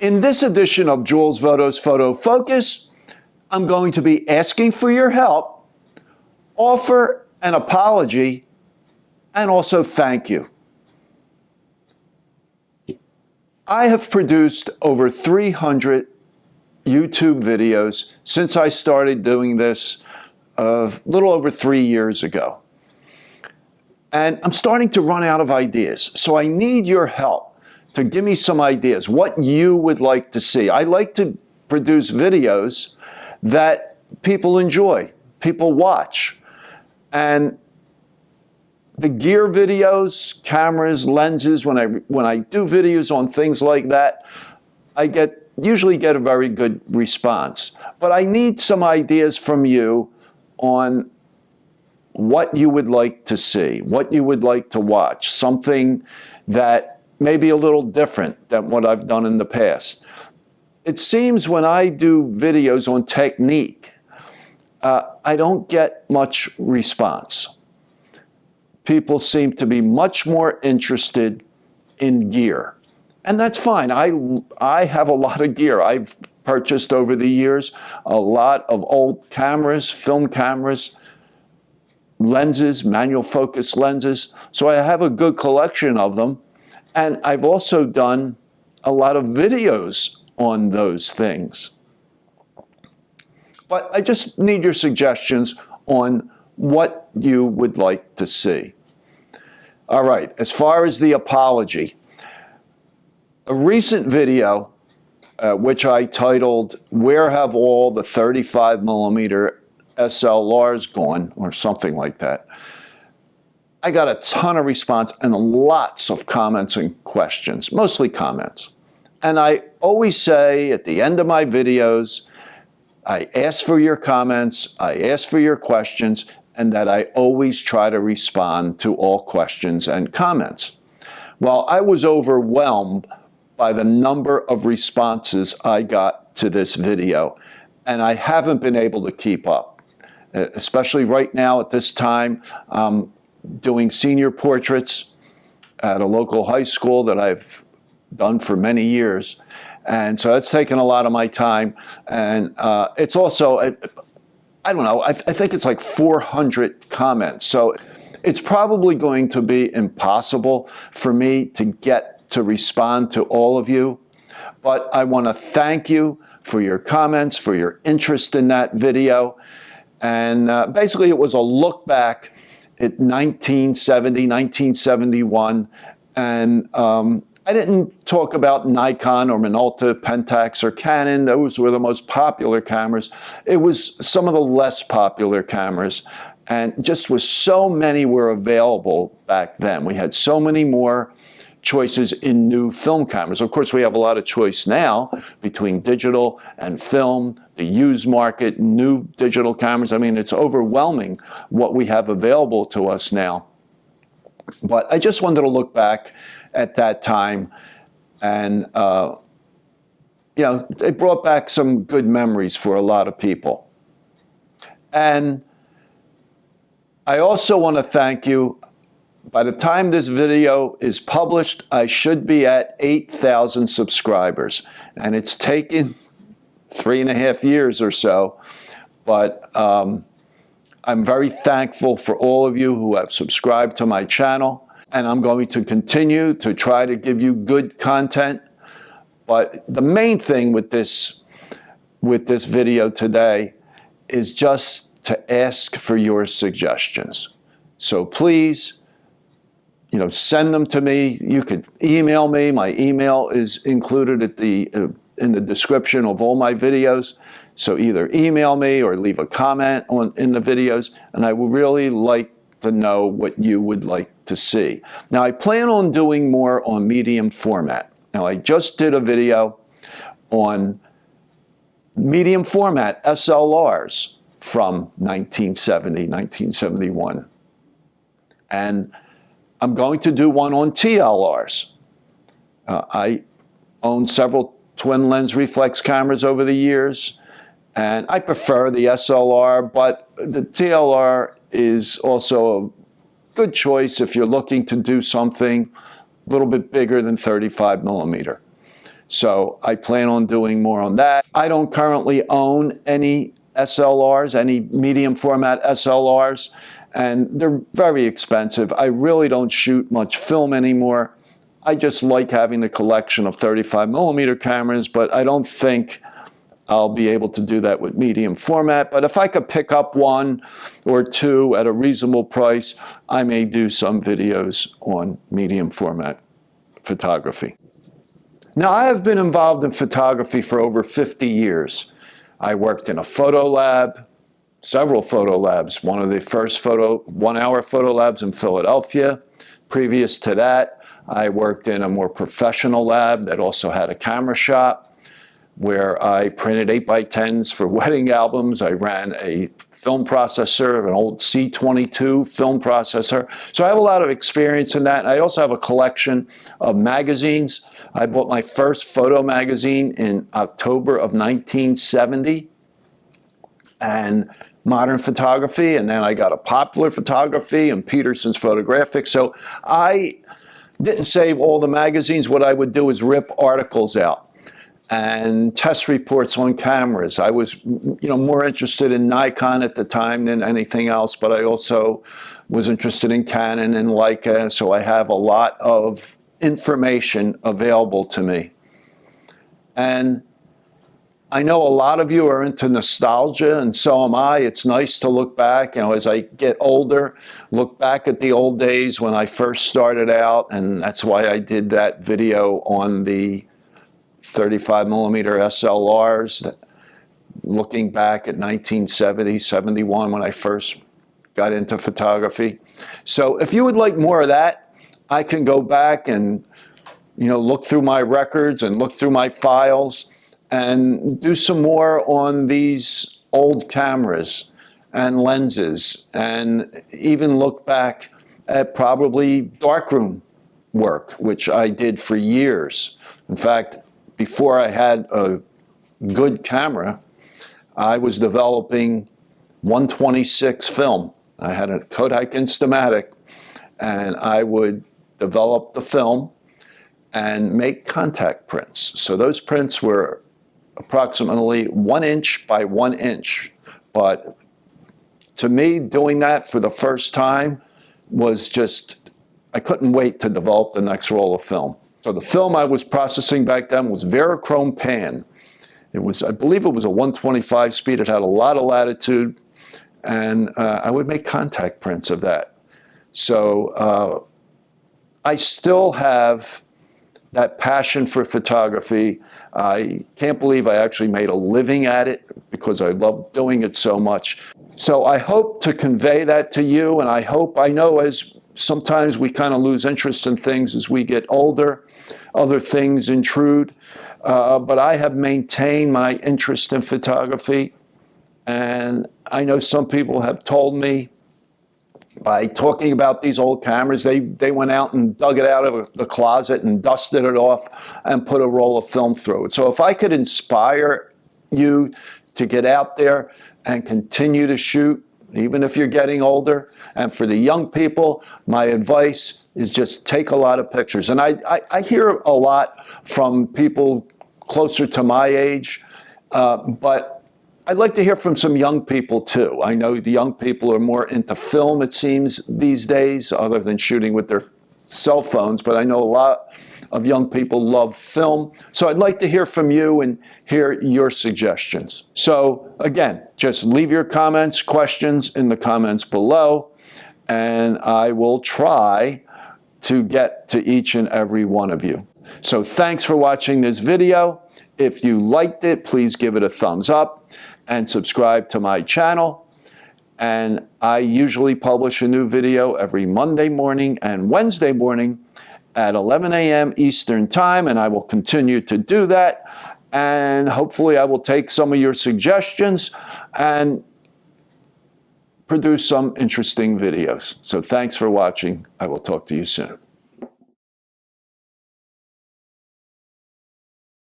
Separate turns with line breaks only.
In this edition of Jules Votto's Photo Focus, I'm going to be asking for your help, offer an apology, and also thank you. I have produced over 300 YouTube videos since I started doing this a little over 3 years ago. And I'm starting to run out of ideas, so I need your help to give me some ideas, what you would like to see. I like to produce videos that people enjoy, people watch. And the gear videos, cameras, lenses, when I do videos on things like that, I usually get a very good response. But I need some ideas from you on what you would like to see, what you would like to watch, something that may be a little different than what I've done in the past. It seems when I do videos on technique, I don't get much response. People seem to be much more interested in gear. And that's fine. I have a lot of gear. I've purchased over the years a lot of old cameras, film cameras, lenses, manual focus lenses. So I have a good collection of them. And I've also done a lot of videos on those things. But I just need your suggestions on what you would like to see. All right, as far as the apology, a recent video, which I titled, "Where Have All the 35mm SLRs Gone?" or something like that. I got a ton of response and lots of comments and questions, mostly comments. And I always say at the end of my videos, I ask for your comments, I ask for your questions, and that I always try to respond to all questions and comments. Well, I was overwhelmed by the number of responses I got to this video, and I haven't been able to keep up. Especially right now at this time, doing senior portraits at a local high school that I've done for many years. And so that's taken a lot of my time. And it's also, I don't know, I think it's like 400 comments. So it's probably going to be impossible for me to get to respond to all of you. But I want to thank you for your comments, for your interest in that video. And basically it was a look back at 1970, 1971. And I didn't talk about Nikon or Minolta, Pentax, or Canon. Those were the most popular cameras. It was some of the less popular cameras. And just was so many were available back then. We had so many more choices in new film cameras. Of course, we have a lot of choice now between digital and film, the used market, new digital cameras. I mean, it's overwhelming what we have available to us now. But I just wanted to look back at that time, and it brought back some good memories for a lot of people. And I also want to thank you. By the time this video is published, I should be at 8,000 subscribers. And it's taken 3.5 years or so. But I'm very thankful for all of you who have subscribed to my channel. And I'm going to continue to try to give you good content. But the main thing with this video today is just to ask for your suggestions. So please, send them to me. You could email me. My email is included at in the description of all my videos. So either email me or leave a comment in the videos, and I would really like to know what you would like to see. Now, I plan on doing more on medium format. Now, I just did a video on medium format SLRs from 1970, 1971. And I'm going to do one on TLRs. I own several twin lens reflex cameras over the years, and I prefer the SLR, but the TLR is also a good choice if you're looking to do something a little bit bigger than 35mm. So I plan on doing more on that. I don't currently own any SLRs, any medium format SLRs, and they're very expensive. I really don't shoot much film anymore. I just like having the collection of 35mm cameras, but I don't think I'll be able to do that with medium format. But if I could pick up one or two at a reasonable price, I may do some videos on medium format photography. Now, I have been involved in photography for over 50 years. I worked in a photo lab, several photo labs, one of the first 1-hour photo labs in Philadelphia. Previous to that, I worked in a more professional lab that also had a camera shop where I printed 8x10s for wedding albums. I ran a film processor, an old C22 film processor. So I have a lot of experience in that. I also have a collection of magazines. I bought my first photo magazine in October of 1970, and Modern Photography, and then I got a Popular Photography and Peterson's Photographic. So I didn't save all the magazines. What I would do is rip articles out and test reports on cameras. I was, more interested in Nikon at the time than anything else, but I also was interested in Canon and Leica, so I have a lot of information available to me. And I know a lot of you are into nostalgia, and so am I. It's nice to look back, as I get older, look back at the old days when I first started out, and that's why I did that video on the 35mm SLRs, looking back at 1970, 71 when I first got into photography. So if you would like more of that, I can go back and look through my records and look through my files and do some more on these old cameras and lenses, and even look back at probably darkroom work, which I did for years. In fact, before I had a good camera, I was developing 126 film. I had a Kodak Instamatic, and I would develop the film and make contact prints. So those prints were approximately 1 inch by 1 inch. But to me, doing that for the first time was just, I couldn't wait to develop the next roll of film. So the film I was processing back then was Verichrome pan. It was, I believe it was a 125 speed. It had a lot of latitude, and I would make contact prints of that. So I still have that passion for photography. I can't believe I actually made a living at it because I love doing it so much. So I hope to convey that to you, and I know as sometimes we kind of lose interest in things as we get older, other things intrude, but I have maintained my interest in photography, and I know some people have told me by talking about these old cameras, they went out and dug it out of the closet and dusted it off and put a roll of film through it. So if I could inspire you to get out there and continue to shoot, even if you're getting older, and for the young people, my advice is just take a lot of pictures. And I hear a lot from people closer to my age, but I'd like to hear from some young people too. I know the young people are more into film, it seems, these days, other than shooting with their cell phones, but I know a lot of young people love film. So I'd like to hear from you and hear your suggestions. So again, just leave your comments, questions in the comments below, and I will try to get to each and every one of you. So thanks for watching this video. If you liked it, please give it a thumbs up and subscribe to my channel. And I usually publish a new video every Monday morning and Wednesday morning at 11 a.m. Eastern Time, and I will continue to do that. And hopefully I will take some of your suggestions and produce some interesting videos. So thanks for watching. I will talk to you soon.